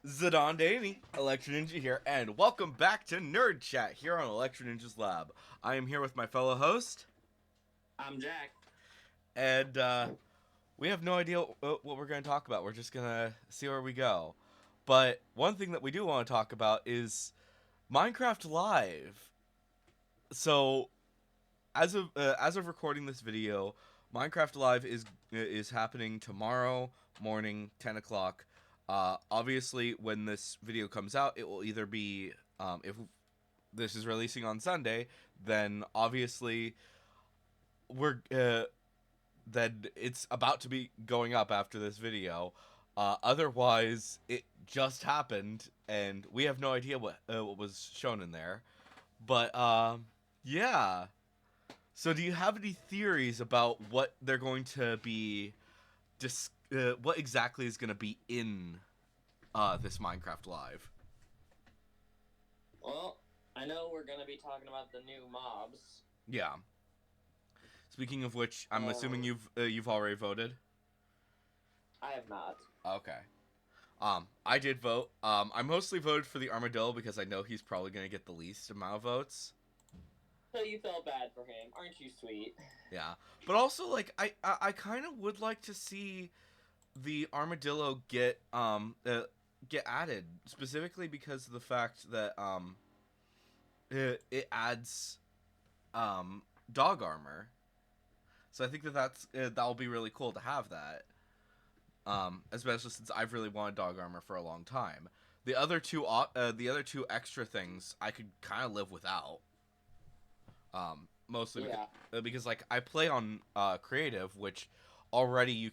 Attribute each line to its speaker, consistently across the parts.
Speaker 1: Zidane Daney, Electro Ninja here, and welcome back to Nerd Chat here on Electro Ninja's Lab. I am here with my fellow host,
Speaker 2: I'm Jack.
Speaker 1: and we have no idea what we're going to talk about. We're just going to see where we go. But one thing that we do want to talk about is Minecraft Live. So, as of recording this video, Minecraft Live is happening tomorrow morning, 10 o'clock. Obviously, when this video comes out, it will either be if this is releasing on Sunday, then obviously we're then it's about to be going up after this video. Otherwise, it just happened, and we have no idea what was shown in there. But yeah. So, do you have any theories about what they're going to be, what exactly is going to be in this Minecraft Live?
Speaker 2: Well, I know we're gonna be talking about the new mobs.
Speaker 1: Yeah. Speaking of which, I'm assuming
Speaker 2: Um,
Speaker 1: you've already voted.
Speaker 2: I have not.
Speaker 1: Okay. I did vote. I mostly voted for the armadillo because I know he's probably going to get the least amount of votes.
Speaker 2: So you felt bad for him, aren't you, sweet?
Speaker 1: Yeah, but also like I kind of would like to see the armadillo get added specifically because of the fact that it adds dog armor. So I think that'll be really cool to have that. Especially since I've really wanted dog armor for a long time. The other two extra things I could kind of live without. Mostly
Speaker 2: Yeah.
Speaker 1: because like I play on creative, which already you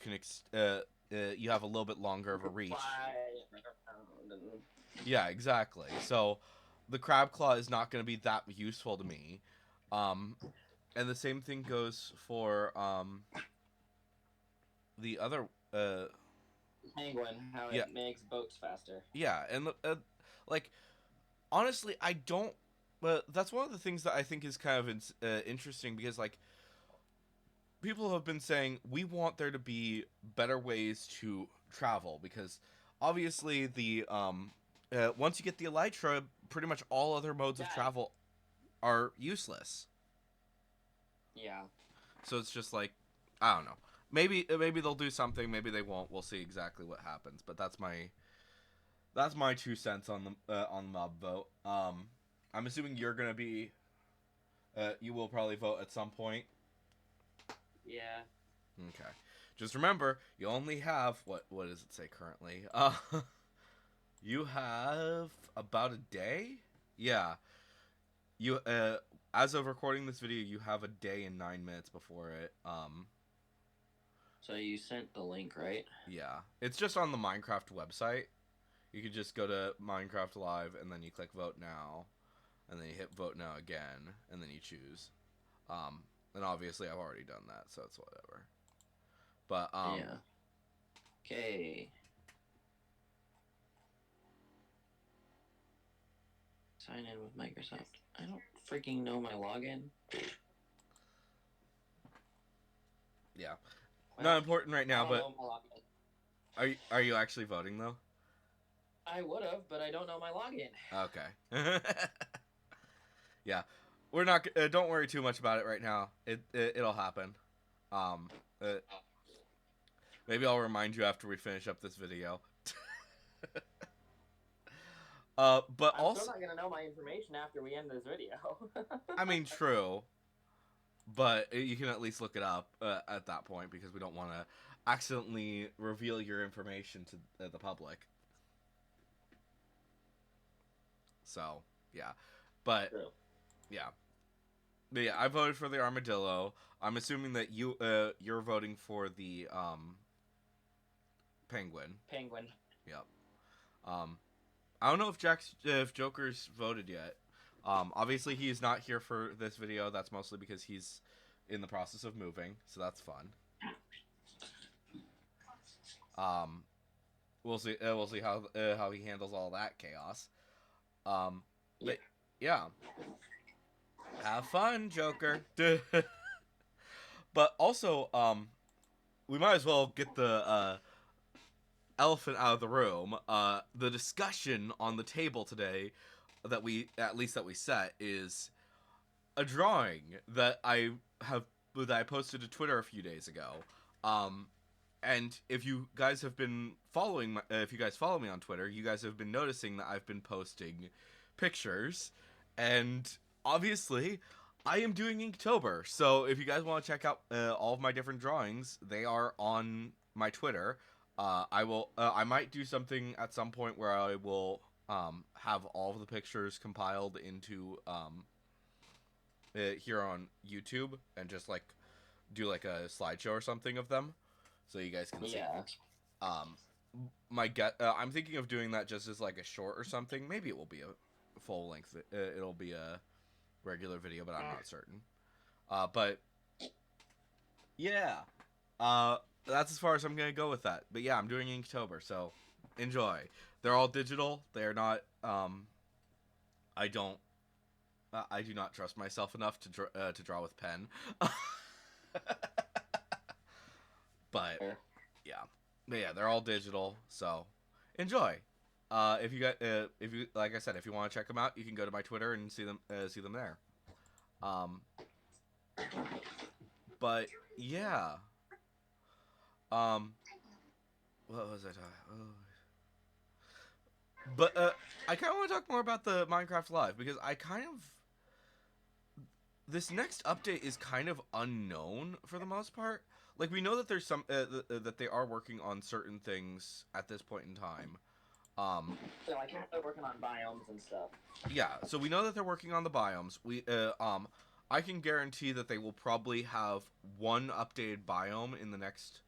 Speaker 1: have a little bit longer of a reach.
Speaker 2: Fly around and...
Speaker 1: Yeah, exactly. So the crab claw is not going to be that useful to me. Um, and the same thing goes for the other.
Speaker 2: Penguin, how
Speaker 1: Yeah,
Speaker 2: it makes boats faster.
Speaker 1: yeah, and like honestly, I don't. But that's one of the things that I think is kind of interesting because like people have been saying we want there to be better ways to travel because obviously the once you get the elytra, pretty much all other modes of
Speaker 2: Yeah.
Speaker 1: travel are useless.
Speaker 2: Yeah.
Speaker 1: So it's just like I don't know. Maybe they'll do something. Maybe they won't. We'll see exactly what happens. But that's my 2 cents on the mob vote. I'm assuming you're gonna be. You will probably vote at some point.
Speaker 2: Yeah.
Speaker 1: Okay. Just remember, you only have what does it say currently? You have about a day? Yeah. You as of recording this video, you have a day and 9 minutes before it.
Speaker 2: So you sent the link, right?
Speaker 1: Yeah. It's just on the Minecraft website. You could just go to Minecraft Live and then you click vote now and then you hit vote now again and then you choose. And obviously I've already done that, so it's whatever. But
Speaker 2: Yeah. Okay. Sign in with Microsoft. I don't freaking know my login.
Speaker 1: yeah.
Speaker 2: Well,
Speaker 1: Not important right
Speaker 2: I
Speaker 1: now,
Speaker 2: don't
Speaker 1: but
Speaker 2: know my login.
Speaker 1: are you actually voting though?
Speaker 2: I would have, but I don't know my login.
Speaker 1: Okay. Yeah, we're not. Don't worry too much about it right now. It'll happen. Um, uh, maybe I'll remind you after we finish up this video. But
Speaker 2: I'm still
Speaker 1: also,
Speaker 2: not gonna know my information after we end this video.
Speaker 1: I mean, true. But you can at least look it up at that point because we don't want to accidentally reveal your information to the public. So yeah, but
Speaker 2: True.
Speaker 1: yeah. But yeah, I voted for the armadillo. I'm assuming that you're voting for the penguin.
Speaker 2: Penguin.
Speaker 1: Yep. Um, I don't know if Joker's voted yet. Obviously he is not here for this video. That's mostly because he's in the process of moving, so that's fun. Um, we'll see. We'll see how he handles all that chaos. But yeah, have fun, Joker. But also, we might as well get elephant out of the room. The discussion on the table today that we set is a drawing that I posted to Twitter a few days ago. And if you guys have been if you guys follow me on Twitter, you guys have been noticing that I've been posting pictures, and obviously, I am doing Inktober. So if you guys want to check out all of my different drawings, they are on my Twitter. I will. I might do something at some point where I will have all of the pictures compiled into here on YouTube and just like do like a slideshow or something of them, so you guys can see.
Speaker 2: Yeah.
Speaker 1: I'm thinking of doing that just as like a short or something. Maybe it will be a full length. It'll be a regular video, but I'm not certain. But yeah, that's as far as I'm gonna go with that. But yeah, I'm doing Inktober, so enjoy. They're all digital. They're not. I do not trust myself enough to draw with pen. But yeah, they're all digital, so enjoy. If you like I said, if you want to check them out, you can go to my Twitter and see them there. But yeah. What was it? But I kind of want to talk more about the Minecraft Live, because this next update is kind of unknown for the most part. Like, we know that there's some that they are working on certain things at this point in time.
Speaker 2: So I can't start working on biomes and stuff.
Speaker 1: Yeah, so we know that they're working on the biomes. I can guarantee that they will probably have one updated biome in the next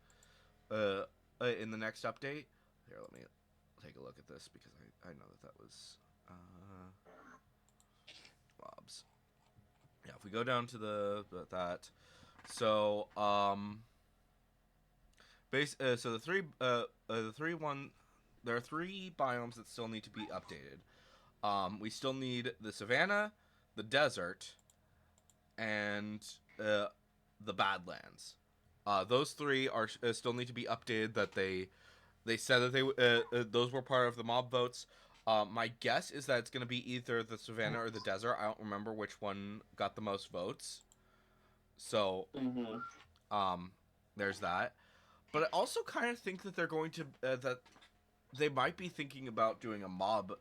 Speaker 1: update. Here, let me take a look at this, because I know that was mobs. Yeah, if we go down to that, so so there are three biomes that still need to be updated. We still need the savanna, the desert, and the Badlands. Those three are still need to be updated. That they said that those were part of the mob votes. My guess is that it's going to be either the savanna or the desert. I don't remember which one got the most votes. So, there's that. But I also kind of think that they're going to that they might be thinking about doing a mob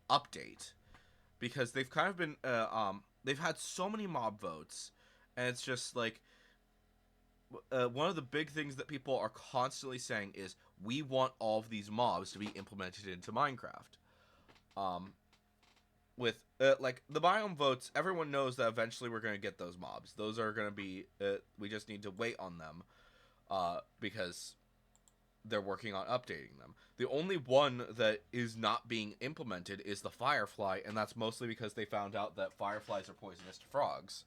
Speaker 1: update, because they've kind of been they've had so many mob votes, and it's just like one of the big things that people are constantly saying is, we want all of these mobs to be implemented into Minecraft. With like the biome votes, everyone knows that eventually we're going to get those mobs. Those are going to be we just need to wait on them, because they're working on updating them. The only one that is not being implemented is the firefly, and that's mostly because they found out that fireflies are poisonous to frogs.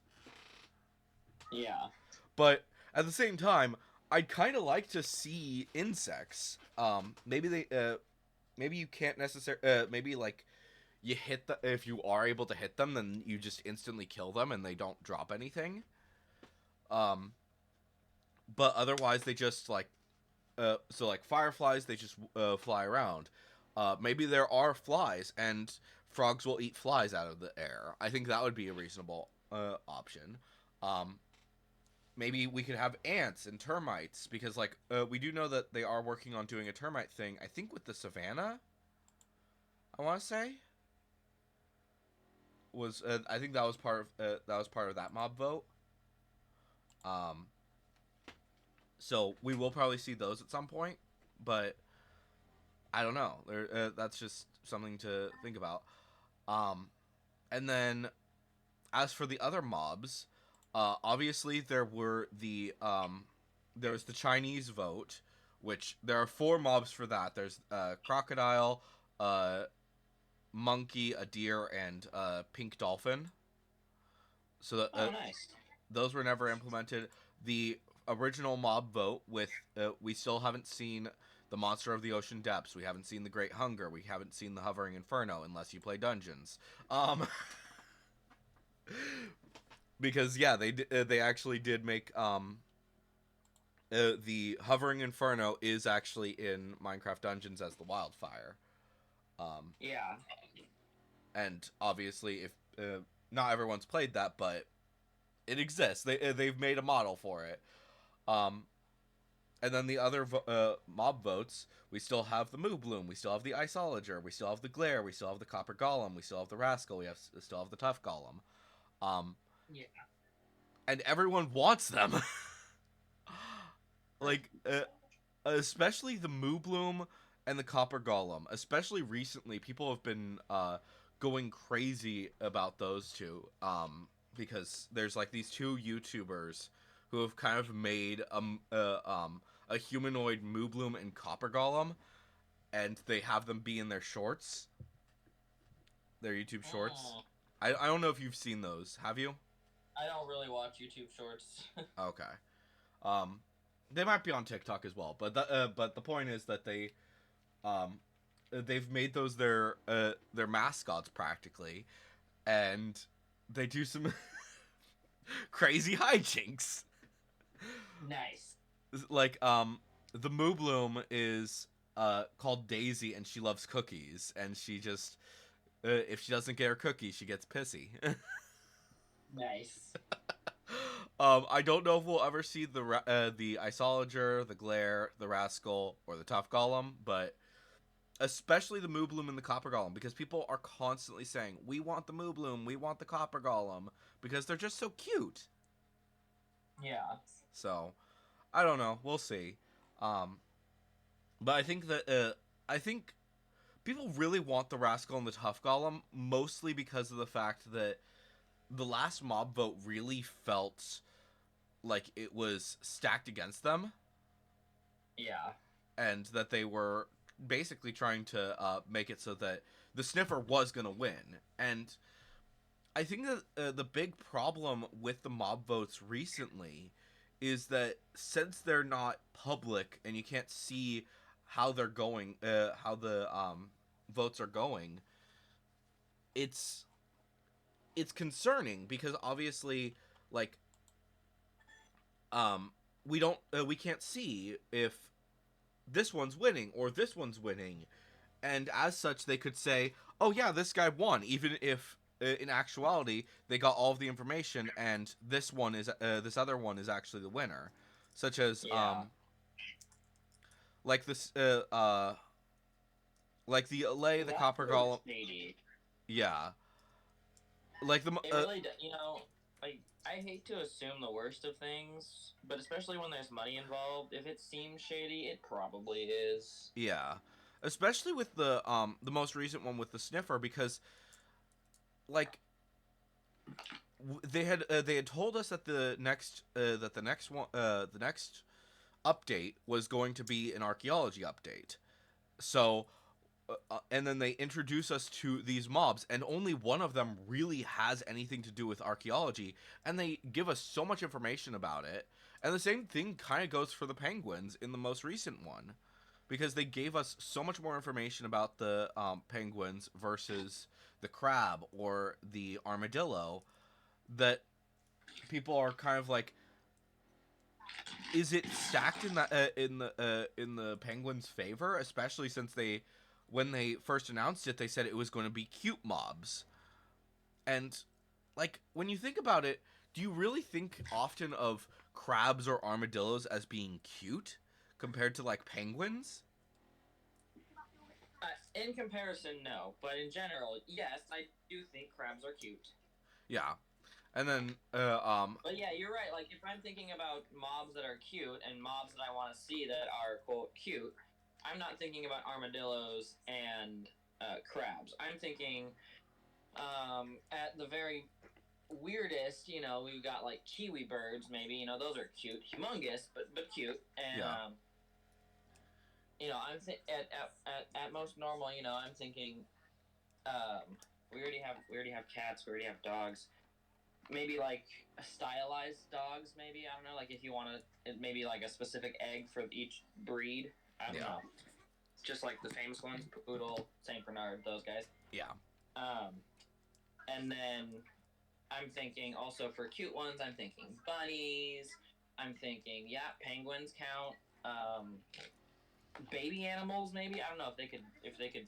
Speaker 2: Yeah.
Speaker 1: But at the same time, I'd kind of like to see insects. Maybe you can't necessarily. Maybe like you hit if you are able to hit them, then you just instantly kill them and they don't drop anything. But otherwise they just like. So like fireflies, they just fly around. Maybe there are flies, and frogs will eat flies out of the air. I think that would be a reasonable option. Maybe we could have ants and termites, because like we do know that they are working on doing a termite thing. I think with the savanna, I want to say was I think that was part of that mob vote. So we will probably see those at some point, but I don't know. That's just something to think about. And then as for the other mobs, obviously there was the Chinese vote, which there are 4 mobs for that. There's crocodile, monkey, a deer, and pink dolphin. So that,
Speaker 2: nice.
Speaker 1: Those were never implemented. The original mob vote with we still haven't seen the monster of the ocean depths. We haven't seen the great hunger. We haven't seen the hovering inferno, unless you play dungeons. Because yeah, they actually did make the hovering inferno is actually in Minecraft Dungeons as the wildfire.
Speaker 2: Yeah.
Speaker 1: And obviously, if not everyone's played that, but it exists. They've made a model for it. Um, and then the other mob votes, we still have the Moo Bloom, we still have the Iceologer, we still have the Glare, we still have the Copper Golem, we still have the Rascal, still have the Tough Golem.
Speaker 2: Yeah.
Speaker 1: And everyone wants them. like, especially the Moo Bloom and the Copper Golem. Especially recently, people have been going crazy about those two. Because there's like these two YouTubers who have kind of made a humanoid Moo Bloom and Copper Golem, and they have them be in their shorts, their YouTube shorts.
Speaker 2: Oh,
Speaker 1: I don't know if you've seen those. Have you?
Speaker 2: I don't really watch YouTube Shorts.
Speaker 1: Okay. Um, they might be on TikTok as well, but the point is that they've made those their mascots practically, and they do some crazy hijinks.
Speaker 2: Nice.
Speaker 1: Like the Moo Bloom is called Daisy, and she loves cookies, and she just if she doesn't get her cookie, she gets pissy.
Speaker 2: Nice.
Speaker 1: I don't know if we'll ever see the Iceologer, the Glare, the Rascal, or the Tough Golem, but especially the Moo Bloom and the Copper Golem, because people are constantly saying, we want the Moo Bloom, we want the Copper Golem, because they're just so cute.
Speaker 2: Yeah.
Speaker 1: So, I don't know. We'll see. But I think people really want the Rascal and the Tough Golem, mostly because of the fact that the last mob vote really felt like it was stacked against them.
Speaker 2: Yeah.
Speaker 1: And that they were basically trying to make it so that the Sniffer was going to win. And I think that the big problem with the mob votes recently is that since they're not public and you can't see how they're going, how the votes are going, it's concerning because obviously, like, we can't see if this one's winning or this one's winning, and as such, they could say, "Oh yeah, this guy won," even if in actuality they got all of the information and this other one is actually the winner, such as
Speaker 2: Yeah.
Speaker 1: like this like the Allay, the
Speaker 2: That's
Speaker 1: Copper
Speaker 2: really
Speaker 1: Golem,
Speaker 2: shady.
Speaker 1: yeah, like the
Speaker 2: It really, like, I hate to assume the worst of things, but especially when there's money involved, if it seems shady, it probably is.
Speaker 1: yeah, especially with the most recent one with the Sniffer, because like they had told us that the next one the next update was going to be an archaeology update. So and then they introduce us to these mobs, and only one of them really has anything to do with archaeology, and they give us so much information about it. And the same thing kind of goes for the penguins in the most recent one, because they gave us so much more information about the penguins versus the crab or the armadillo that people are kind of like, is it stacked in the penguins' favor, especially since when they first announced it, they said it was going to be cute mobs. And like when you think about it, do you really think often of crabs or armadillos as being cute compared to like penguins?
Speaker 2: In comparison, no, but in general, yes, I do think crabs are cute.
Speaker 1: Yeah. And then
Speaker 2: But yeah, you're right. Like, if I'm thinking about mobs that are cute and mobs that I want to see that are quote cute, I'm not thinking about armadillos and crabs. I'm thinking at the very weirdest, we've got like kiwi birds. Maybe those are cute, humongous, but cute. And
Speaker 1: yeah.
Speaker 2: at most normal. I'm thinking we already have cats. We already have dogs. Maybe like stylized dogs. Maybe I don't know. Like if you want to, maybe like a specific egg for each breed. I don't know. Just like the famous ones, Poodle, Saint Bernard, those guys.
Speaker 1: Yeah.
Speaker 2: And then I'm thinking also for cute ones. I'm thinking bunnies. I'm thinking, yeah, penguins count. Baby animals, maybe. I don't know if they could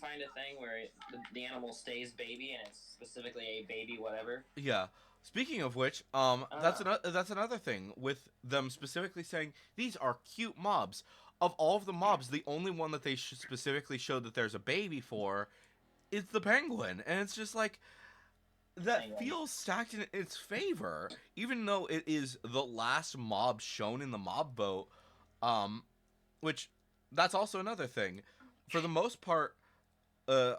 Speaker 2: find a thing where the animal stays baby and it's specifically a baby whatever.
Speaker 1: Yeah. Speaking of which,
Speaker 2: I don't know.
Speaker 1: that's another thing with them specifically saying these are cute mobs. Of all of the mobs, the only one that they specifically showed that there's a baby for is the penguin, and it's just like that
Speaker 2: Penguin.
Speaker 1: feels stacked in its favor, even though it is the last mob shown in the mob vote. Um, which that's also another thing. For the most part, the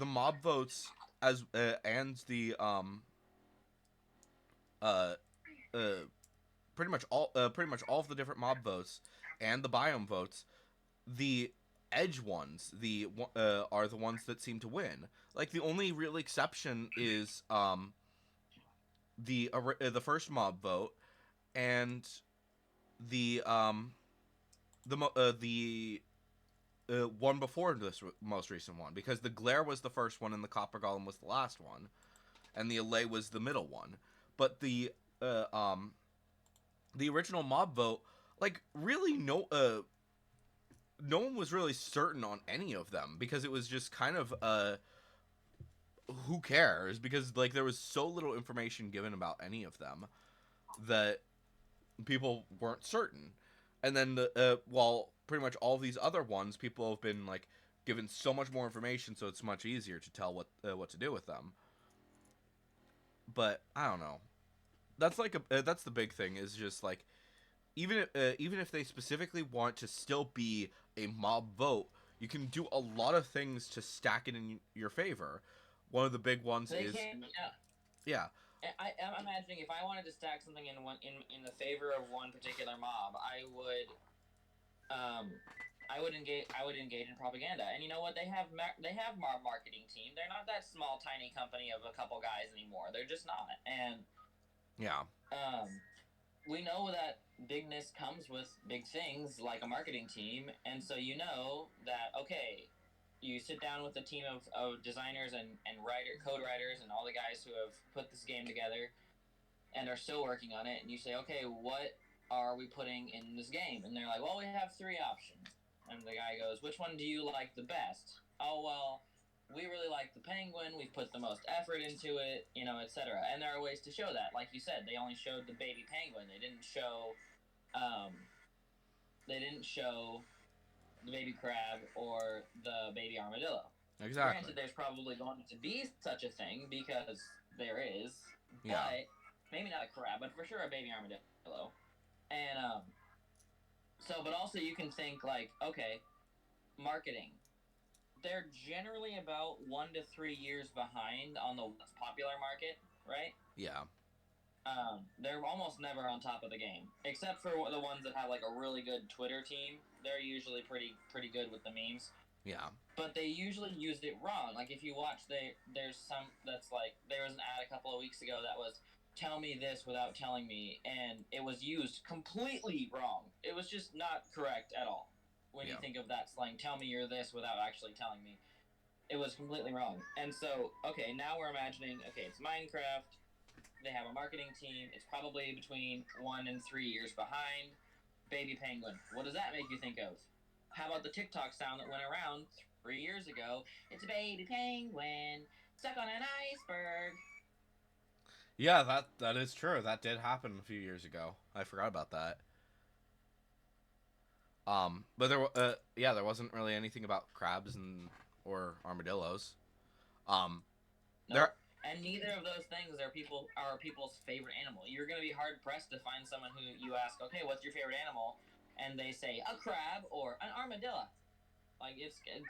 Speaker 1: mob votes as and the uh uh pretty much all of the different mob votes and the biome votes, the edge ones are the ones that seem to win. Like the only real exception is the first mob vote and the one before this most recent one, because the glare was the first one and the copper golem was the last one, and the allay was the middle one. But uh um the original mob vote, like really no one was really certain on any of them, because it was just kind of who cares, because like there was so little information given about any of them that people weren't certain. And then while pretty much all these other ones, people have been like given so much more information, so it's much easier to tell what to do with them. But I don't know. That's like that's the big thing, is just like even if they specifically want to still be a mob vote, you can do a lot of things to stack it in your favor. One of the big ones
Speaker 2: They
Speaker 1: is
Speaker 2: can. Yeah.
Speaker 1: yeah,
Speaker 2: I'm imagining if I wanted to stack something in the favor of one particular mob, um I would engage in propaganda. And you know what? They have marketing team. They're not that small tiny company of a couple guys anymore. They're just not. And
Speaker 1: yeah,
Speaker 2: um we know that bigness comes with big things like a marketing team, and so you know that okay, you sit down with a team of designers and code writers and all the guys who have put this game together and are still working on it, and you say, okay, what are we putting in this game? And they're like, well, we have three options. And the guy goes, which one do you like the best? Oh, well, we really like the penguin. We've put the most effort into it, etc. And there are ways to show that. Like you said, they only showed the baby penguin. Um, they didn't show the baby crab or the baby armadillo.
Speaker 1: exactly.
Speaker 2: Granted, there's probably going to be such a thing because there is,
Speaker 1: Yeah,
Speaker 2: but maybe not a crab, but for sure a baby armadillo. And but also you can think like, okay, marketing. They're generally about 1 to 3 years behind on the popular market, right?
Speaker 1: yeah,
Speaker 2: They're almost never on top of the game, except for the ones that have like a really good Twitter team. They're usually pretty good with the memes,
Speaker 1: yeah,
Speaker 2: but they usually used it wrong. Like if you watch, there's some that's like there was an ad a couple of weeks ago that was "Tell me this without telling me," and it was used completely wrong. It was just not correct at all. When you
Speaker 1: yeah,
Speaker 2: think of that slang, "Tell me you're this" without actually telling me, it was completely wrong. And so, okay, now we're imagining, okay, it's Minecraft. They have a marketing team. It's probably between 1 and 3 years behind. Baby penguin. What does that make you think of? How about the TikTok sound that went around 3 years ago? It's a baby penguin stuck on an iceberg.
Speaker 1: yeah. That is true. That did happen a few years ago. I forgot about that. But there wasn't really anything about crabs and or armadillos. Um, there,
Speaker 2: Nope. And neither of those things are people's favorite animal. You're going to be hard pressed to find someone who you ask, okay, what's your favorite animal? And they say a crab or an armadillo. Like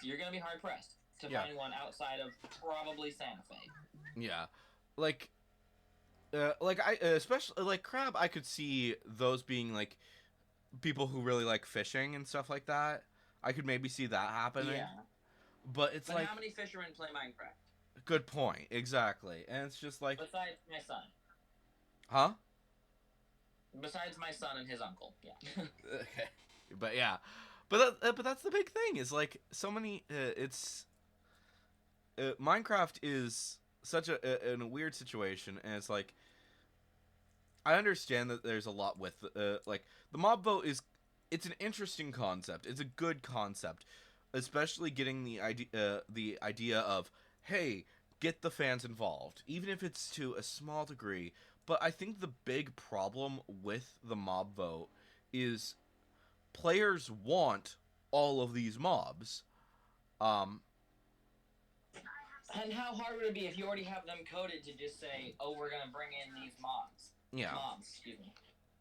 Speaker 2: you're going to be hard pressed to
Speaker 1: yeah,
Speaker 2: find one outside of probably Santa Fe.
Speaker 1: yeah, like like I especially like crab. I could see those being like people who really like fishing and stuff like that. I could maybe see that happening.
Speaker 2: Yeah.
Speaker 1: But it's
Speaker 2: But
Speaker 1: like
Speaker 2: how many fishermen play Minecraft?
Speaker 1: good point, exactly. And it's just like,
Speaker 2: Besides my son.
Speaker 1: huh?
Speaker 2: Besides my son and his uncle. Yeah.
Speaker 1: Okay, but yeah, but that's the big thing, is like so many. It's Minecraft is such in a weird situation, and it's like I understand that there's a lot with like the mob vote it's an interesting concept. It's a good concept, especially getting the idea of, hey, get the fans involved, even if it's to a small degree. But I think the big problem with the mob vote is players want all of these mobs. Um,
Speaker 2: And how hard would it be if you already have them coded to just say, "Oh, we're gonna bring in these mobs"?
Speaker 1: yeah,
Speaker 2: Mobs, excuse me.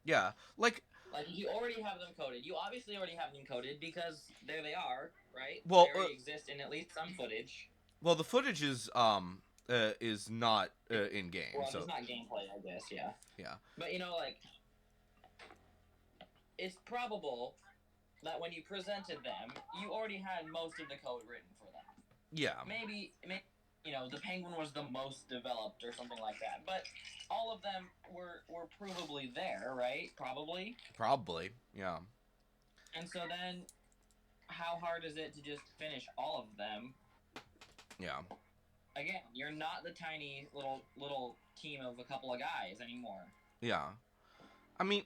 Speaker 1: yeah,
Speaker 2: Like you already have them coded. You obviously already have them coded because there they are, right?
Speaker 1: well,
Speaker 2: They already exist in at least some footage.
Speaker 1: well, the footage is not in game,
Speaker 2: Well,
Speaker 1: so
Speaker 2: it's not gameplay, I guess. Yeah.
Speaker 1: yeah,
Speaker 2: But like, it's probable that when you presented them, you already had most of the code written for them.
Speaker 1: yeah,
Speaker 2: Maybe the penguin was the most developed or something like that. But all of them were provably there, right? Probably.
Speaker 1: yeah,
Speaker 2: And so then, how hard is it to just finish all of them?
Speaker 1: yeah,
Speaker 2: Again, you're not the tiny little team of a couple of guys anymore.
Speaker 1: yeah. I mean,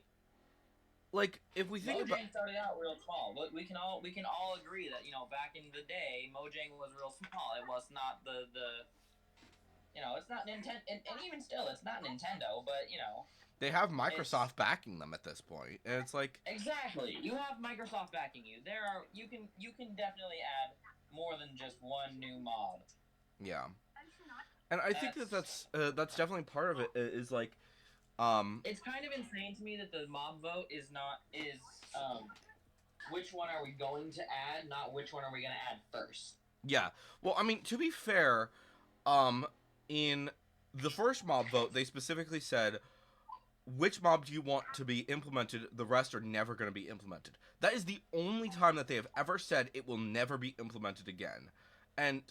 Speaker 1: like if we think about
Speaker 2: Mojang started out real small, but we can all agree that back in the day, Mojang was real small. It was not the it's not Nintendo, and even still, it's not Nintendo. But
Speaker 1: they have Microsoft backing them at this point, and it's like
Speaker 2: exactly, you have Microsoft backing you. You can definitely add more than just one new mob.
Speaker 1: yeah, and I think that's definitely part of it. Is like,
Speaker 2: it's kind of insane to me that the mob vote is which one are we going to add, not which one are we going to add first.
Speaker 1: Yeah. Well, I mean, to be fair, in the first mob vote, they specifically said which mob do you want to be implemented. The rest are never going to be implemented. That is the only time that they have ever said it will never be implemented again. And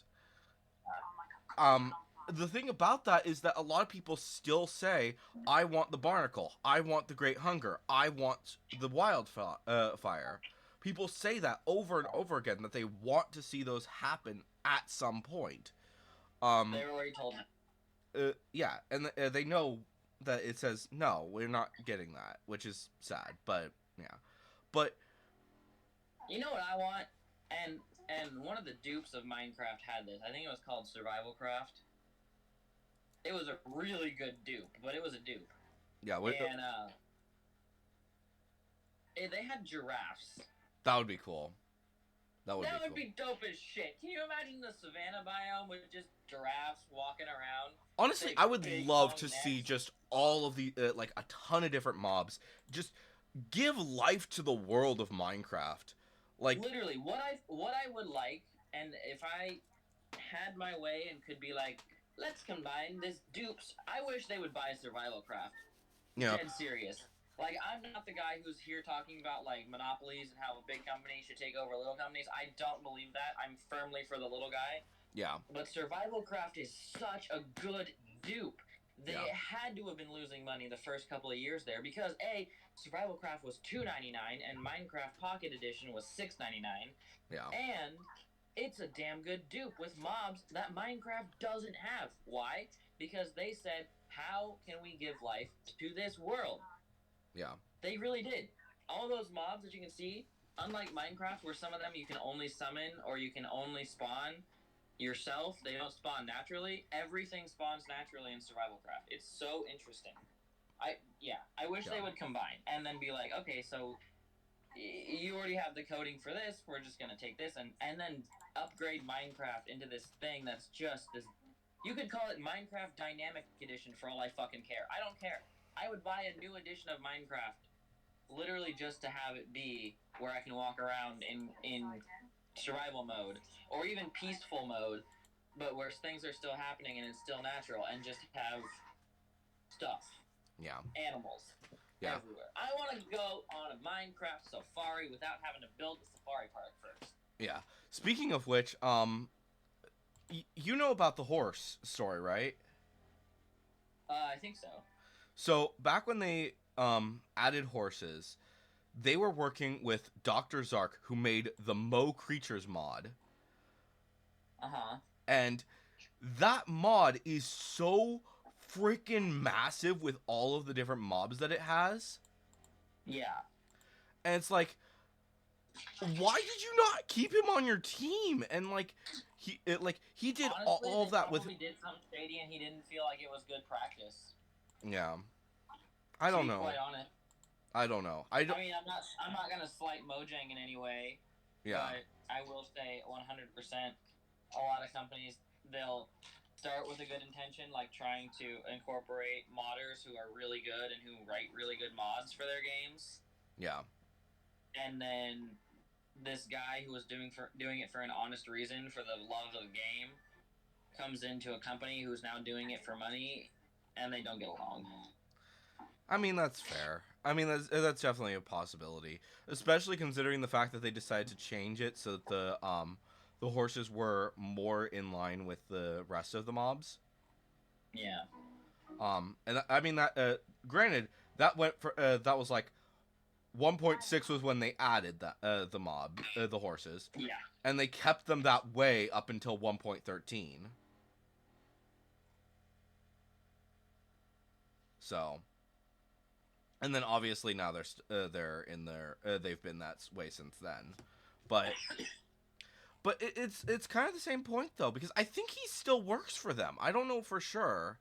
Speaker 1: the thing about that is that a lot of people still say, I want the barnacle, I want the great hunger, I want the wildfire. People say that over and over again, that they want to see those happen at some point.
Speaker 2: They already told me.
Speaker 1: Yeah, and they know that it says, no, we're not getting that, which is sad, but yeah. But
Speaker 2: you know what I want? And one of the dupes of Minecraft had this. I think it was called Survival Craft. It was a really good dupe, but it was a dupe.
Speaker 1: Yeah,
Speaker 2: and they had giraffes.
Speaker 1: That would be cool. That would
Speaker 2: be dope as shit. Can you imagine the savannah biome with just giraffes walking around?
Speaker 1: Honestly, I would love to see just all of the like a ton of different mobs. Just give life to the world of Minecraft. Like
Speaker 2: literally, what I would like, and if I had my way and could be like, let's combine this dupes. I wish they would buy Survival Craft.
Speaker 1: Yeah.
Speaker 2: Dead serious. Like, I'm not the guy who's here talking about, like, monopolies and how a big company should take over little companies. I don't believe that. I'm firmly for the little guy.
Speaker 1: Yeah.
Speaker 2: But Survival Craft is such a good dupe. They had to have been losing money the first couple of years there because, A, Survival Craft was $2.99 and Minecraft Pocket Edition was $6.99.
Speaker 1: Yeah.
Speaker 2: And it's a damn good dupe with mobs that Minecraft doesn't have. Why? Because they said, how can we give life to this world?
Speaker 1: Yeah.
Speaker 2: They really did. All those mobs that you can see, unlike Minecraft, where some of them you can only summon or you can only spawn yourself, they don't spawn naturally. Everything spawns naturally in Survival Craft. It's so interesting. I wish they would combine and then be like, okay, so you already have the coding for this. We're just gonna take this and then upgrade Minecraft into this thing that's just this. You could call it Minecraft Dynamic Edition for all I fucking care. I don't care. I would buy a new edition of Minecraft literally just to have it be where I can walk around in survival mode or even peaceful mode, but where things are still happening and it's still natural, and just have stuff.
Speaker 1: Yeah.
Speaker 2: Animals. Yeah. Everywhere. I want to go on a Minecraft safari without having to build the safari park first.
Speaker 1: Yeah. Speaking of which, you know about the horse story, right?
Speaker 2: I think so.
Speaker 1: So back when they added horses, they were working with Dr. Zark, who made the Mo Creatures mod.
Speaker 2: Uh-huh.
Speaker 1: And that mod is so freaking massive with all of the different mobs that it has.
Speaker 2: Yeah.
Speaker 1: And it's like, why did you not keep him on your team? And like, he did
Speaker 2: Honestly,
Speaker 1: all
Speaker 2: they
Speaker 1: of that with.
Speaker 2: probably did something shady, and he didn't feel like it was good practice.
Speaker 1: Yeah, I
Speaker 2: To
Speaker 1: don't
Speaker 2: be
Speaker 1: know.
Speaker 2: quite honest.
Speaker 1: I don't know.
Speaker 2: I mean, I'm not gonna slight Mojang in any way,
Speaker 1: Yeah.
Speaker 2: but I will say 100%. A lot of companies, they'll start with a good intention, like trying to incorporate modders who are really good and who write really good mods for their games.
Speaker 1: Yeah.
Speaker 2: And then this guy who was doing it for an honest reason, for the love of the game, comes into a company who's now doing it for money, and they don't get along.
Speaker 1: I mean, that's fair. I mean, that's definitely a possibility, especially considering the fact that they decided to change it so that the horses were more in line with the rest of the mobs.
Speaker 2: Yeah.
Speaker 1: And I mean that. Granted, that went for that was like 1.6 was when they added that the horses.
Speaker 2: Yeah.
Speaker 1: And they kept them that way up until 1.13. So. And then obviously now they're in their they've been that way since then, but it's kind of the same point though, because I think he still works for them. I don't know for sure,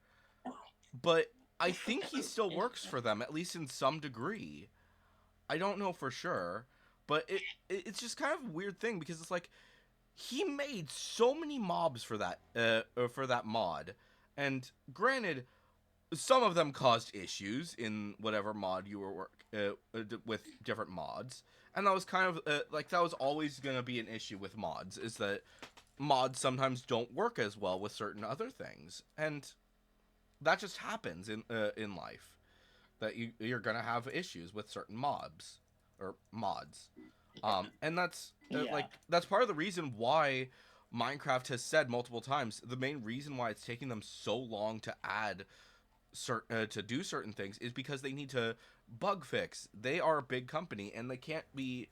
Speaker 1: but I think he still works for them, at least in some degree. I don't know for sure, but it's just kind of a weird thing because it's like he made so many mobs for that mod, and granted, some of them caused issues in whatever mod you were with different mods, and that was kind of that was always going to be an issue with mods, is that mods sometimes don't work as well with certain other things, and that just happens in life, that you're going to have issues with certain mobs or mods, and that's that's part of the reason why Minecraft has said multiple times the main reason why it's taking them so long to add to do certain things is because they need to bug fix. They are a big company and they can't be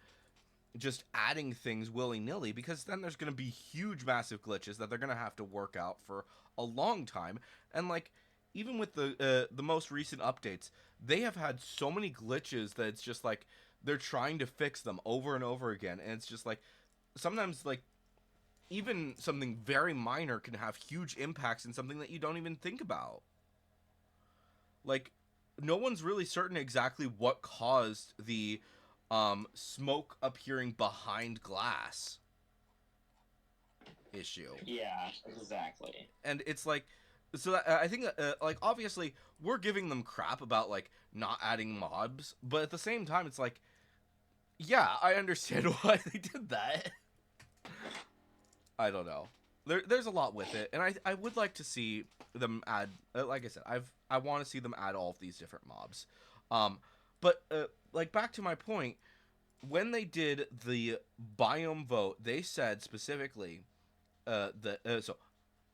Speaker 1: just adding things willy-nilly, because then there's going to be huge massive glitches that they're going to have to work out for a long time. And like, even with the most recent updates, they have had so many glitches that it's just like they're trying to fix them over and over again, and it's just like sometimes like even something very minor can have huge impacts in something that you don't even think about. Like, no one's really certain exactly what caused the smoke appearing behind glass issue.
Speaker 2: Yeah, exactly.
Speaker 1: And it's like, so that, I think like obviously we're giving them crap about like not adding mobs, but at the same time it's like, yeah, I understand why they did that. I don't know. There's a lot with it, and I would like to see them add. Like I said, I want to see them add all of these different mobs. But like back to my point, when they did the biome vote, they said specifically that so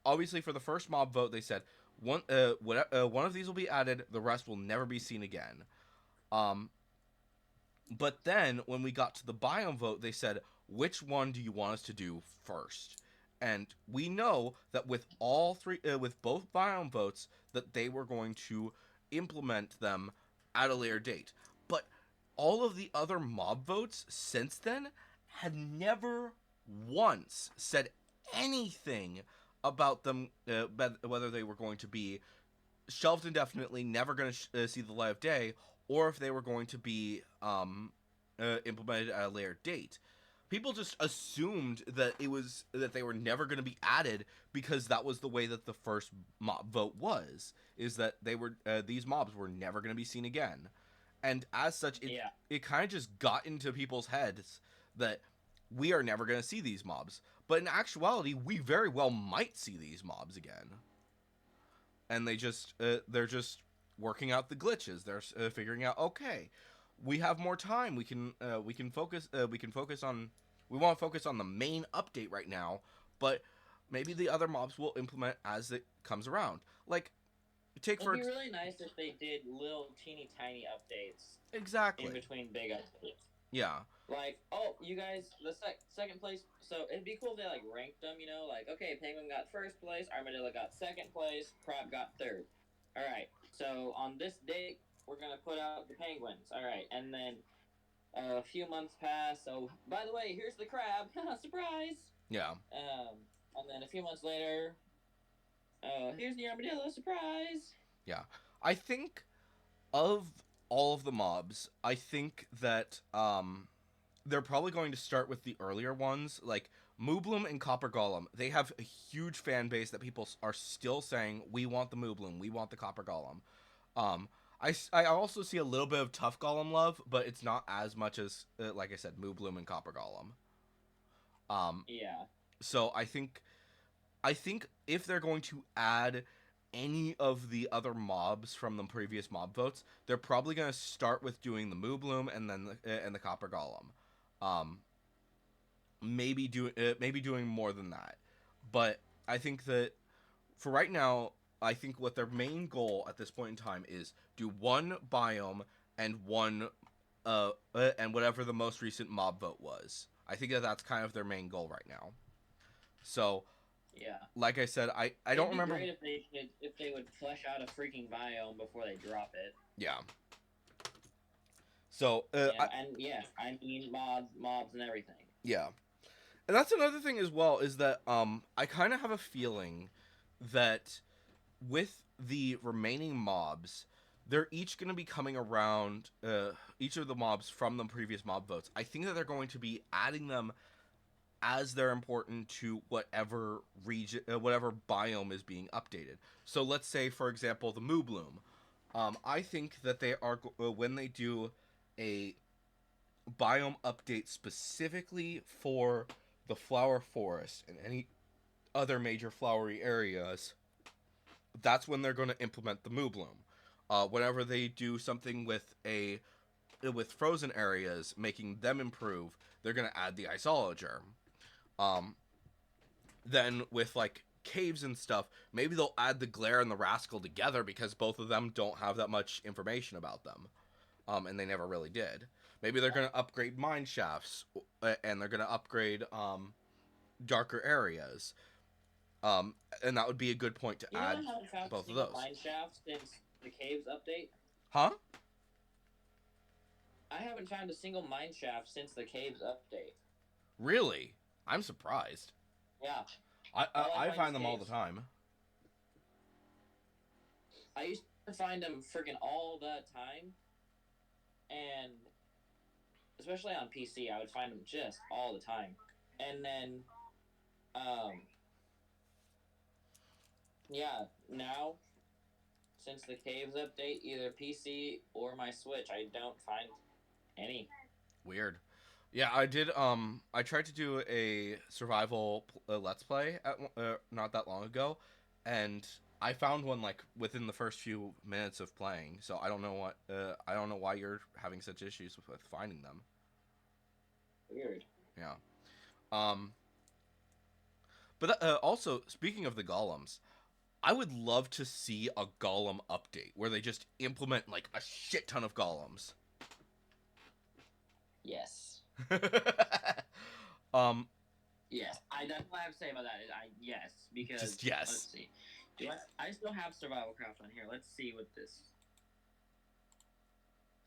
Speaker 1: obviously for the first mob vote they said one of these will be added, the rest will never be seen again. But then when we got to the biome vote, they said, which one do you want us to do first? And we know that with all three, with both biome votes, that they were going to implement them at a later date. But all of the other mob votes since then had never once said anything about them, whether they were going to be shelved indefinitely, never going to see the light of day, or if they were going to be implemented at a later date. People just assumed that they were never going to be added because that was the way that the first mob vote was. Is that they were these mobs were never going to be seen again, and as such, it kind of just got into people's heads that we are never going to see these mobs. But in actuality, we very well might see these mobs again, and they're just working out the glitches. They're figuring out, okay, we have more time. We can focus. We want to focus on the main update right now, but maybe the other mobs will implement as it comes around. Like,
Speaker 2: it'd be really nice if they did little teeny tiny updates.
Speaker 1: Exactly.
Speaker 2: In between big updates.
Speaker 1: Yeah.
Speaker 2: Like, oh, you guys, the second place. So it'd be cool if they like ranked them. You know, like, okay, Penguin got first place, Armadillo got second place, Crab got third. All right. So on this date, we're gonna put out the penguins. All right, and then a few months pass. So by the way, here's the crab. Surprise.
Speaker 1: Yeah.
Speaker 2: And then a few months later, here's the armadillo. Surprise.
Speaker 1: Yeah. I think of all of the mobs, I think that they're probably going to start with the earlier ones, like Moobloom and Copper Golem. They have a huge fan base that people are still saying, we want the Moobloom, we want the Copper Golem. Um, I also see a little bit of Tough Golem love, but it's not as much as, like I said, Moobloom and Copper Golem.
Speaker 2: Yeah.
Speaker 1: So I think if they're going to add any of the other mobs from the previous mob votes, they're probably going to start with doing the Moobloom and then the Copper Golem. Um, maybe doing more than that, but I think that for right now, I think what their main goal at this point in time is do one biome and one and whatever the most recent mob vote was. I think that that's kind of their main goal right now. So
Speaker 2: Yeah.
Speaker 1: like I said, I
Speaker 2: It'd
Speaker 1: don't
Speaker 2: be
Speaker 1: remember.
Speaker 2: great if they would flesh out a freaking biome before they drop it.
Speaker 1: Yeah. So
Speaker 2: I mean mobs and everything.
Speaker 1: yeah, and that's another thing as well is that I kind of have a feeling that with the remaining mobs, they're each going to be coming around. Each of the mobs from the previous mob votes, I think that they're going to be adding them as they're important to whatever region, whatever biome is being updated. So let's say, for example, the Moobloom. I think that they are when they do a biome update specifically for the flower forest and any other major flowery areas, that's when they're going to implement the Moobloom. Whenever they do something with frozen areas, making them improve, they're going to add the Isologer. Then with like caves and stuff, maybe they'll add the Glare and the Rascal together because both of them don't have that much information about them. And they never really did. Maybe they're going to upgrade mine shafts, and they're going to upgrade darker areas. And that would be a good point to add
Speaker 2: I haven't found
Speaker 1: both
Speaker 2: a
Speaker 1: of
Speaker 2: single
Speaker 1: those.
Speaker 2: mine shaft since the caves update.
Speaker 1: Huh?
Speaker 2: I haven't found a single mine shaft since the caves update.
Speaker 1: Really? I'm surprised.
Speaker 2: Yeah.
Speaker 1: I find them all the
Speaker 2: caves.
Speaker 1: time.
Speaker 2: I used to find them freaking all the time, and especially on PC, I would find them just all the time. And then, yeah, now since the caves update, either PC or my Switch, I don't find any.
Speaker 1: Weird. Yeah, I did. I tried to do a survival let's play not that long ago, and I found one like within the first few minutes of playing. So I don't know what. I don't know why you're having such issues with finding them.
Speaker 2: Weird.
Speaker 1: Yeah. Um. But also, speaking of the golems, I would love to see a golem update where they just implement like a shit ton of golems.
Speaker 2: Yes.
Speaker 1: um.
Speaker 2: Yes, that's what I have to say about that. Yes, because
Speaker 1: Just yes.
Speaker 2: Let's see. I still have survival craft on here. Let's see what this.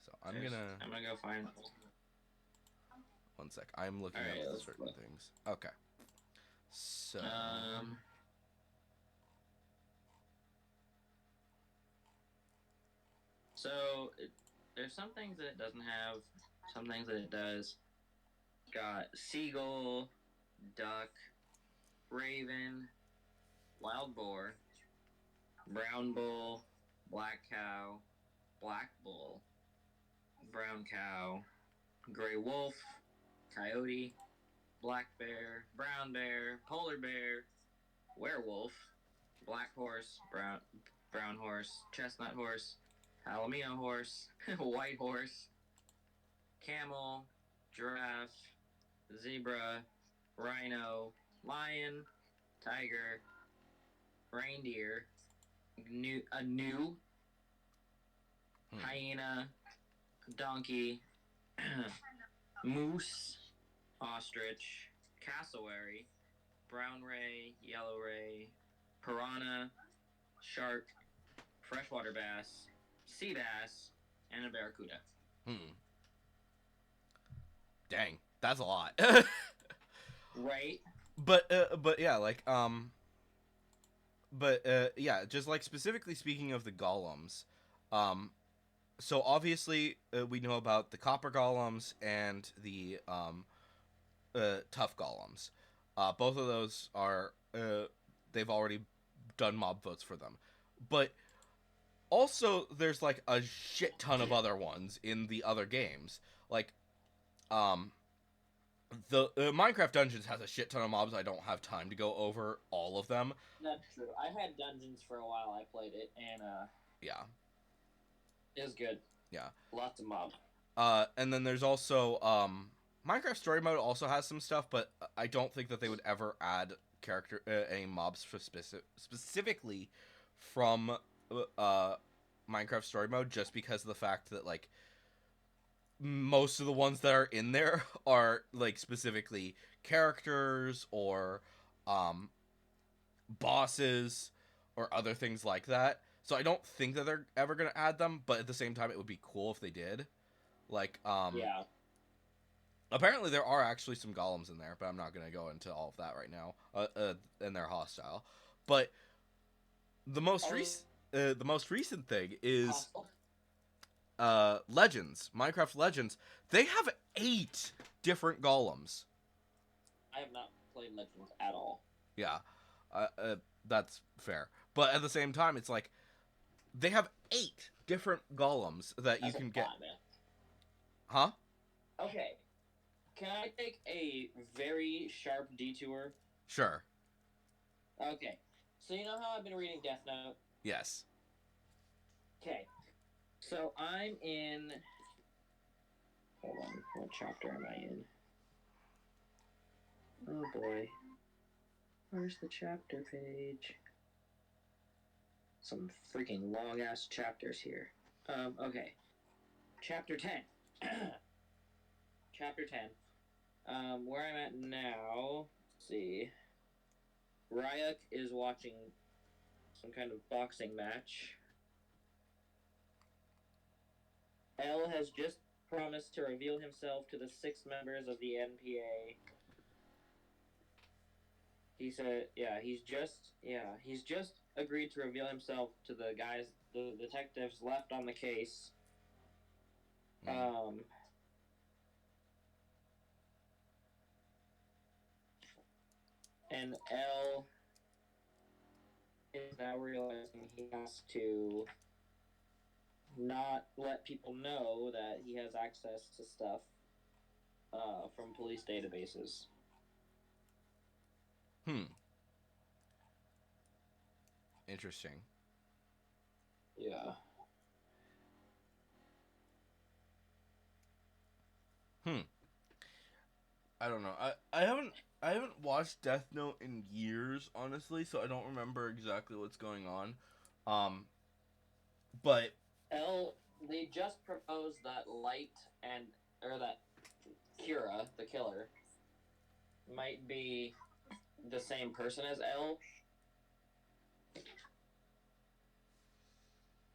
Speaker 1: So I'm gonna
Speaker 2: go find.
Speaker 1: One sec. I'm looking up certain things. Okay. So.
Speaker 2: So there's some things that it doesn't have, some things that it does. Got seagull, duck, raven, wild boar, brown bull, black cow, black bull, brown cow, gray wolf, coyote, black bear, brown bear, polar bear, werewolf, black horse, brown horse, chestnut horse, Palomino horse, white horse, camel, giraffe, zebra, rhino, lion, tiger, reindeer, gnu, hyena, donkey, moose, ostrich, cassowary, brown ray, yellow ray, piranha, shark, freshwater bass, sea bass, and a barracuda.
Speaker 1: Hmm. Dang, that's a lot.
Speaker 2: Right?
Speaker 1: But yeah, like yeah, just like specifically speaking of the golems, um, so obviously we know about the copper golems and the tough golems. Both of those are they've already done mob votes for them, but also there's like a shit ton of other ones in the other games. Like um, the Minecraft Dungeons has a shit ton of mobs. I don't have time to go over all of them.
Speaker 2: That's true. I had Dungeons for a while. I played it, and
Speaker 1: Yeah,
Speaker 2: it was good.
Speaker 1: yeah.
Speaker 2: Lots of mobs.
Speaker 1: And then there's also Minecraft Story Mode also has some stuff, but I don't think that they would ever add character any mobs for specifically from Minecraft Story Mode, just because of the fact that like most of the ones that are in there are like specifically characters or um bosses or other things like that. So I don't think that they're ever gonna add them, but at the same time, it would be cool if they did. Like,
Speaker 2: Yeah.
Speaker 1: apparently there are actually some golems in there, but I'm not gonna go into all of that right now. And they're hostile. But the most recent thing is
Speaker 2: Hostile?
Speaker 1: Legends, Minecraft Legends. They have 8 different golems.
Speaker 2: I have not played Legends at all.
Speaker 1: Yeah, that's fair. But at the same time, it's like they have 8 different golems that you
Speaker 2: That's
Speaker 1: can
Speaker 2: a
Speaker 1: get.
Speaker 2: lot, man.
Speaker 1: Huh?
Speaker 2: Okay. Can I take a very sharp detour?
Speaker 1: Sure.
Speaker 2: Okay. So you know how I've been reading Death Note?
Speaker 1: Yes.
Speaker 2: Okay. So I'm in. Hold on. What chapter am I in? Oh boy. Where's the chapter page? Some freaking long ass chapters here. Okay. Chapter 10. Chapter 10. Where I'm at now, let's see. Ryuk is watching some kind of boxing match. L has just promised to reveal himself to the 6 members of the NPA. He said, he's just agreed to reveal himself to the guys, the detectives left on the case. And L is now realizing he has to not let people know that he has access to stuff from police databases.
Speaker 1: Interesting.
Speaker 2: Yeah.
Speaker 1: I don't know. I haven't watched Death Note in years, honestly, so I don't remember exactly what's going on. But
Speaker 2: They just proposed that that Kira, the killer, might be the same person as L.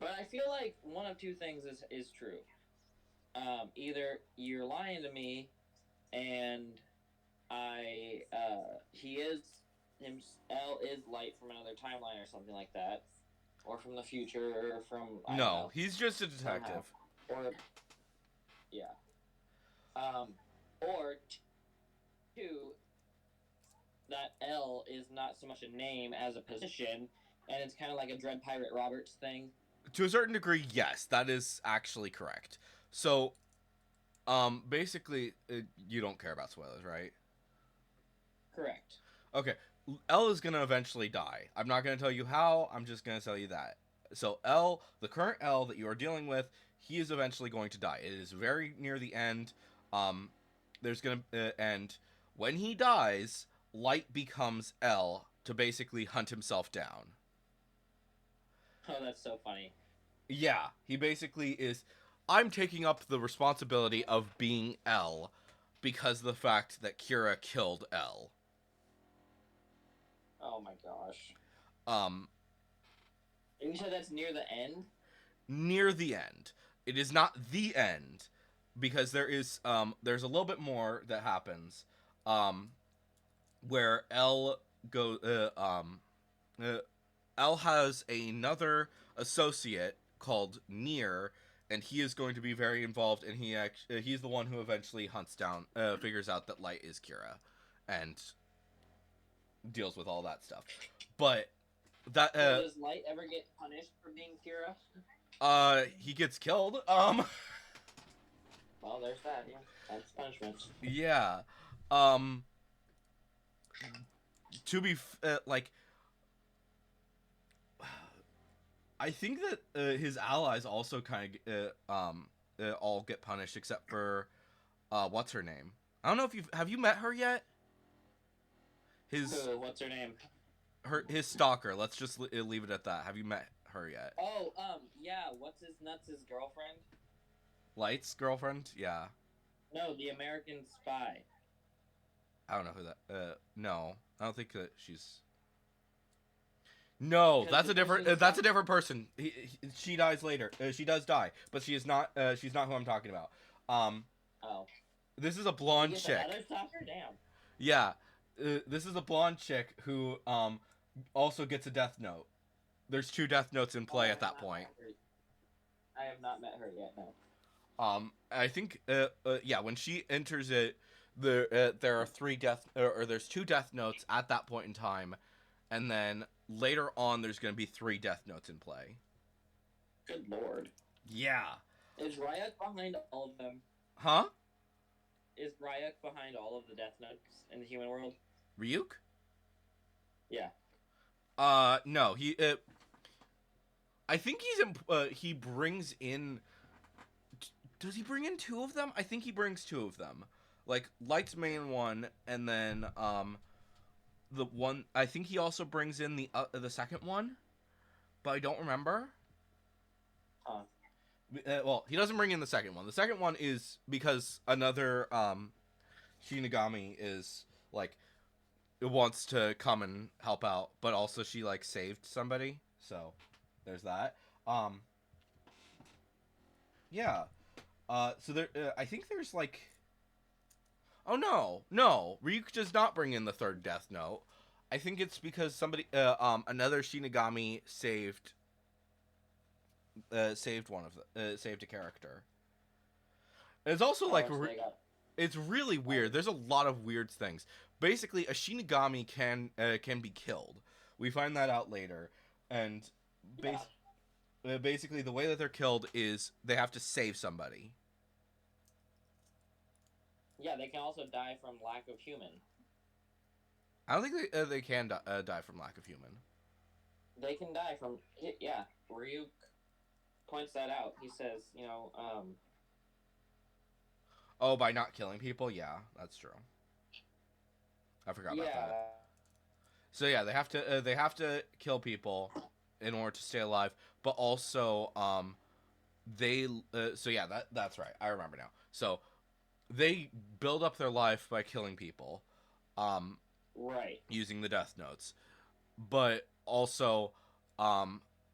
Speaker 2: But I feel like one of two things is true. Either you're lying to me, and L is Light from another timeline or something like that, or from the future, or from I don't know,
Speaker 1: he's just a detective.
Speaker 2: Somehow. Or yeah. Or two, that L is not so much a name as a position, and it's kind of like a Dread Pirate Roberts thing.
Speaker 1: To a certain degree, yes, that is actually correct. So, basically, you don't care about spoilers, right?
Speaker 2: Correct.
Speaker 1: Okay, L is gonna eventually die. I'm not gonna tell you how. I'm just gonna tell you that. So L, the current L that you are dealing with, he is eventually going to die. It is very near the end. There's gonna and when he dies, Light becomes L to basically hunt himself down.
Speaker 2: Oh, that's so funny.
Speaker 1: Yeah, he basically is. I'm taking up the responsibility of being L because of the fact that Kira killed L.
Speaker 2: Oh my gosh. And you said that's near the end?
Speaker 1: Near the end. It is not the end because there's a little bit more that happens um where uh, L has another associate called Near, and he is going to be very involved, and he's the one who eventually hunts down figures out that Light is Kira and deals with all that stuff. But that
Speaker 2: So does Light ever get punished for being Kira?
Speaker 1: he gets killed.
Speaker 2: Well, there's that. Yeah, that's punishment.
Speaker 1: Yeah. To be like, I think that his allies also kind of all get punished except for what's her name? I don't know if you met her yet?
Speaker 2: What's her name?
Speaker 1: His stalker. Let's just leave it at that. Have you met her yet?
Speaker 2: Oh, yeah. What's his nuts? His girlfriend?
Speaker 1: Light's girlfriend? Yeah.
Speaker 2: No, the American spy.
Speaker 1: I don't know who that. No, I don't think that she's. No, that's a different person. She dies later. She does die, but she is not. She's not who I'm talking about.
Speaker 2: Oh.
Speaker 1: This is a blonde chick.
Speaker 2: Another stalker? Damn.
Speaker 1: Yeah, this is a blonde chick who also gets a death note. There's 2 death notes in play at that point.
Speaker 2: I have not met her yet. No.
Speaker 1: I think yeah, when she enters it, there are 3 there's 2 death notes at that point in time, and then later on there's going to be 3 death notes in play.
Speaker 2: Good lord.
Speaker 1: Yeah.
Speaker 2: Is Ryuk behind all of them?
Speaker 1: Huh?
Speaker 2: Is Ryuk behind all of the death notes in the human world?
Speaker 1: Ryuk?
Speaker 2: Yeah.
Speaker 1: No, I think he brings in. Does he bring in 2 of them? I think he brings 2 of them. Like Light's main one, and then the one I think he also brings in the second one, but I don't remember.
Speaker 2: Huh.
Speaker 1: Well, he doesn't bring in the second one. The second one is because another Shinigami is like wants to come and help out, but also she like saved somebody, so there's that. Yeah. So there, I think there's like. Oh no, Ryuk does not bring in the 3rd death note. I think it's because another Shinigami saved saved a character. And it's also it's really weird. There's a lot of weird things. Basically, a Shinigami can be killed. We find that out later, and basically the way that they're killed is they have to save somebody.
Speaker 2: Yeah, they can also die from lack of human.
Speaker 1: I don't think they can die from lack of human.
Speaker 2: They can die from yeah. Ryuk points that out. He says,
Speaker 1: Oh, by not killing people? Yeah, that's true. I forgot about that. So yeah, they have to kill people in order to stay alive, but also so yeah, that's right. I remember now. So they build up their life by killing people.
Speaker 2: Right.
Speaker 1: Using the death notes. But also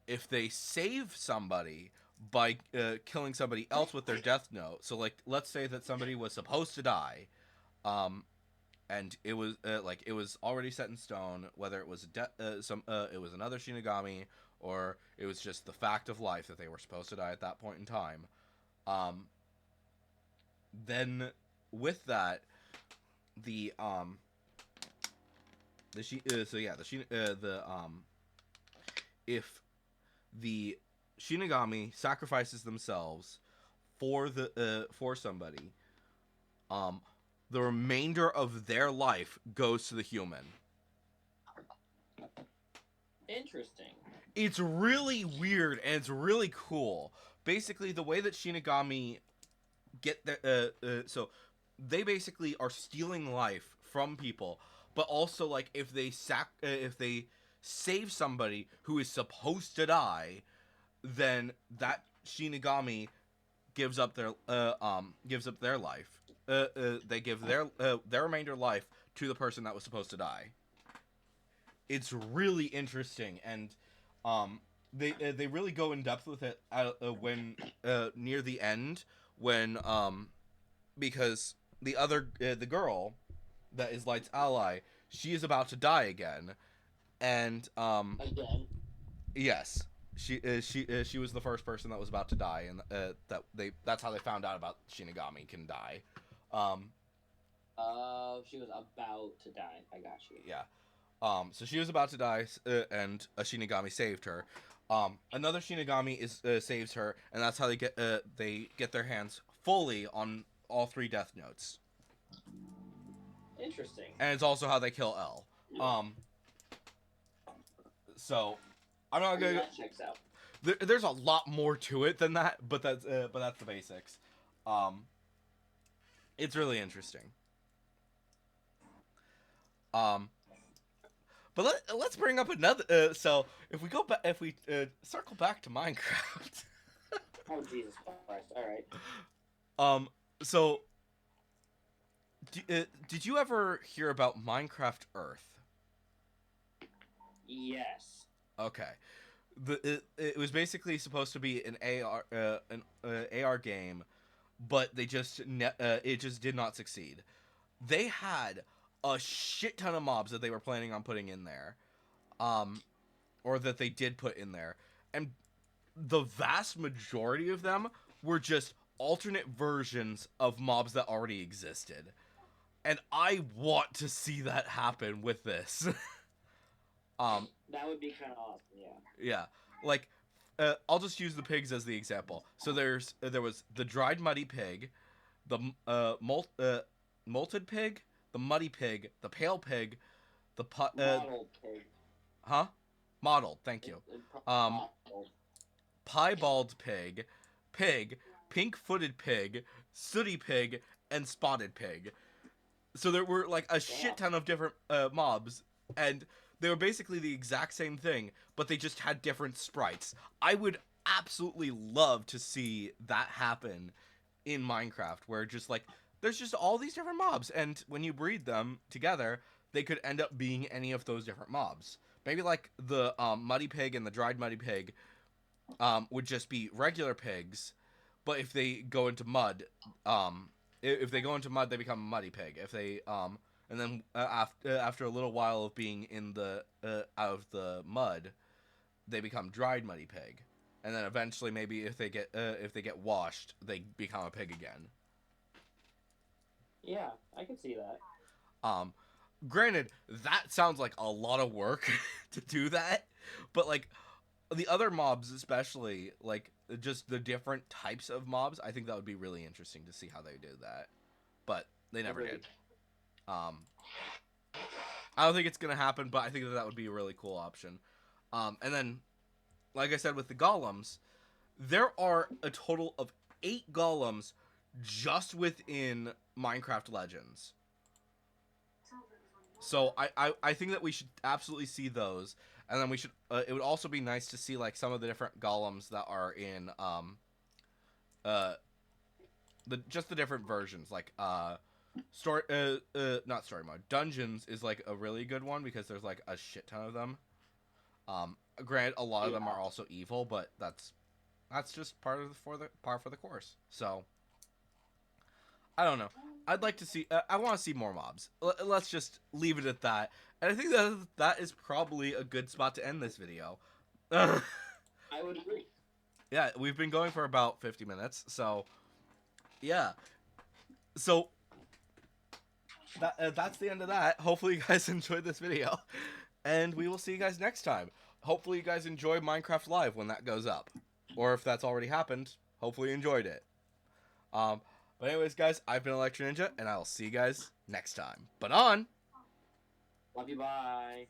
Speaker 1: if they save somebody by killing somebody else with their death note. So like let's say that somebody was supposed to die and it was it was already set in stone whether it was it was another Shinigami or it was just the fact of life that they were supposed to die at that point in time. Then with that if the Shinigami sacrifices themselves for somebody, the remainder of their life goes to the human.
Speaker 2: Interesting.
Speaker 1: It's really weird and it's really cool. Basically, the way that Shinigami get their so they basically are stealing life from people, but also like if they save somebody who is supposed to die, then that Shinigami gives up their life. They give their remainder life to the person that was supposed to die. It's really interesting, and they really go in depth with it when near the end when because the girl that is Light's ally, she is about to die again, and
Speaker 2: Again.
Speaker 1: yes, she was the first person that was about to die, and that's how they found out about Shinigami can die. Um,
Speaker 2: She was about to die. I got you.
Speaker 1: yeah. So she was about to die, and a Shinigami saved her. Another Shinigami saves her, and that's how they get their hands fully on all 3 Death Notes.
Speaker 2: Interesting.
Speaker 1: And it's also how they kill L. So I'm not gonna.
Speaker 2: That checks out.
Speaker 1: There's a lot more to it than that, but that's the basics. It's really interesting. But let's bring up another. So if we circle back to Minecraft.
Speaker 2: Oh Jesus Christ! All right.
Speaker 1: So did you ever hear about Minecraft Earth?
Speaker 2: Yes.
Speaker 1: Okay. It was basically supposed to be an AR game, but it just did not succeed. They had a shit ton of mobs that they were planning on putting in there, or that they did put in there, and the vast majority of them were just alternate versions of mobs that already existed, and I want to see that happen with this.
Speaker 2: That would be kind of awesome. Yeah.
Speaker 1: Yeah, like I'll just use the pigs as the example. So there was the dried muddy pig, the molted pig, the muddy pig, the pale pig, the
Speaker 2: Modeled pig.
Speaker 1: modeled. Thank you.
Speaker 2: Modeled.
Speaker 1: Piebald pig, pink-footed pig, sooty pig, and spotted pig. So there were like a shit ton of different mobs, and they were basically the exact same thing, but they just had different sprites. I would absolutely love to see that happen in Minecraft, where just like there's just all these different mobs, and when you breed them together, they could end up being any of those different mobs. Maybe like the muddy pig and the dried muddy pig would just be regular pigs, but if they go into mud, if they go into mud, they become a muddy pig. If they and then after a little while of being in the out of the mud, they become dried muddy pig, and then eventually maybe if they get washed, they become a pig again.
Speaker 2: Yeah, I can see that.
Speaker 1: Granted, that sounds like a lot of work to do that, but like the other mobs, especially like just the different types of mobs, I think that would be really interesting to see how they do that, but they never
Speaker 2: Agreed.
Speaker 1: did. I don't think it's gonna happen, but I think that would be a really cool option. And then, like I said, with the golems, there are a total of 8 golems just within Minecraft Legends. So I think that we should absolutely see those, and then we should. It would also be nice to see like some of the different golems that are in the different versions, like story not story mode. Dungeons is like a really good one because there's like a shit ton of them. Granted, a lot of them are also evil, but that's just part for the course. So I don't know. I'd like to see. I want to see more mobs. Let's just leave it at that. And I think that is probably a good spot to end this video.
Speaker 2: I would agree.
Speaker 1: Yeah, we've been going for about 50 minutes, so yeah. So that's the end of that. Hopefully you guys enjoyed this video, and we will see you guys next time. Hopefully you guys enjoy Minecraft Live when that goes up, or if that's already happened, hopefully you enjoyed it. But anyways, guys, I've been Electro Ninja, and I'll see you guys next time. But on.
Speaker 2: Love you. Bye.